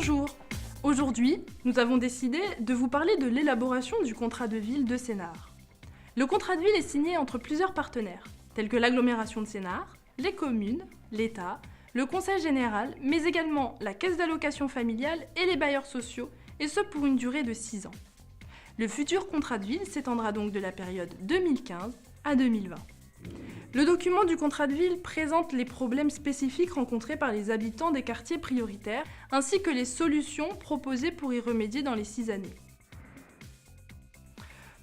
Bonjour! Aujourd'hui, nous avons décidé de vous parler de l'élaboration du contrat de ville de Sénart. Le contrat de ville est signé entre plusieurs partenaires, tels que l'agglomération de Sénart, les communes, l'État, le Conseil général, mais également la Caisse d'allocation familiale et les bailleurs sociaux, et ce pour une durée de 6 ans. Le futur contrat de ville s'étendra donc de la période 2015 à 2020. Le document du contrat de ville présente les problèmes spécifiques rencontrés par les habitants des quartiers prioritaires, ainsi que les solutions proposées pour y remédier dans les 6 années.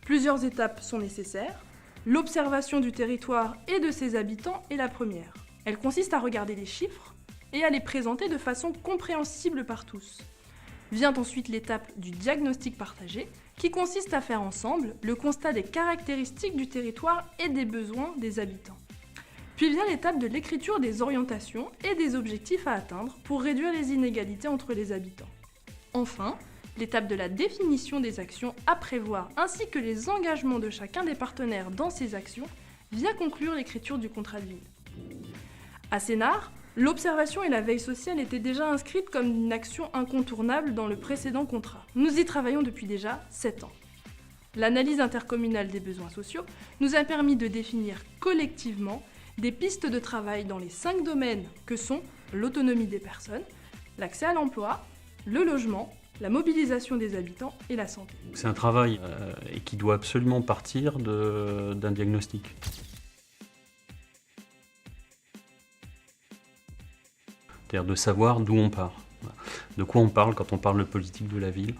Plusieurs étapes sont nécessaires. L'observation du territoire et de ses habitants est la première. Elle consiste à regarder les chiffres et à les présenter de façon compréhensible par tous. Vient ensuite l'étape du diagnostic partagé, qui consiste à faire ensemble le constat des caractéristiques du territoire et des besoins des habitants. Puis vient l'étape de l'écriture des orientations et des objectifs à atteindre pour réduire les inégalités entre les habitants. Enfin, l'étape de la définition des actions à prévoir ainsi que les engagements de chacun des partenaires dans ces actions vient conclure l'écriture du contrat de ville. À Sénart, l'observation et la veille sociale étaient déjà inscrites comme une action incontournable dans le précédent contrat. Nous y travaillons depuis déjà 7 ans. L'analyse intercommunale des besoins sociaux nous a permis de définir collectivement des pistes de travail dans les 5 domaines que sont l'autonomie des personnes, l'accès à l'emploi, le logement, la mobilisation des habitants et la santé. C'est un travail qui doit absolument partir d'un diagnostic. C'est-à-dire de savoir d'où on part. De quoi on parle quand on parle de politique de la ville,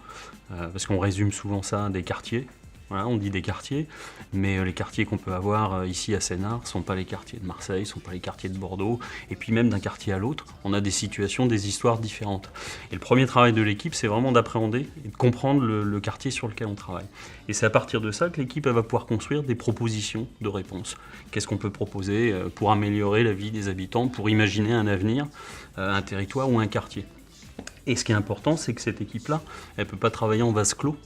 parce qu'on résume souvent ça à des quartiers. Voilà, on dit des quartiers, mais les quartiers qu'on peut avoir ici à Sénart ne sont pas les quartiers de Marseille, ne sont pas les quartiers de Bordeaux, et puis même d'un quartier à l'autre, on a des situations, des histoires différentes. Et le premier travail de l'équipe, c'est vraiment d'appréhender et de comprendre le quartier sur lequel on travaille. Et c'est à partir de ça que l'équipe va pouvoir construire des propositions de réponses. Qu'est-ce qu'on peut proposer pour améliorer la vie des habitants, pour imaginer un avenir, un territoire ou un quartier. Et ce qui est important, c'est que cette équipe-là, elle ne peut pas travailler en vase clos,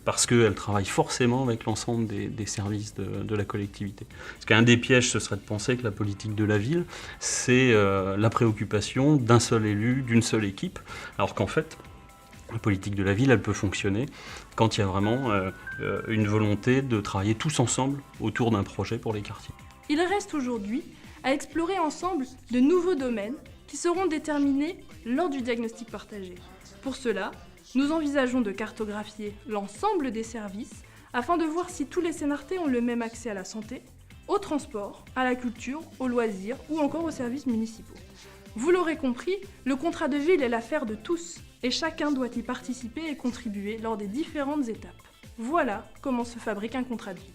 parce qu'elle travaille forcément avec l'ensemble des services de la collectivité. Parce qu'un des pièges, ce serait de penser que la politique de la ville, c'est la préoccupation d'un seul élu, d'une seule équipe, alors qu'en fait, la politique de la ville, elle peut fonctionner quand il y a vraiment une volonté de travailler tous ensemble autour d'un projet pour les quartiers. Il reste aujourd'hui à explorer ensemble de nouveaux domaines qui seront déterminés lors du diagnostic partagé. Pour cela, nous envisageons de cartographier l'ensemble des services afin de voir si tous les Sénartais ont le même accès à la santé, au transport, à la culture, aux loisirs ou encore aux services municipaux. Vous l'aurez compris, le contrat de ville est l'affaire de tous et chacun doit y participer et contribuer lors des différentes étapes. Voilà comment se fabrique un contrat de ville.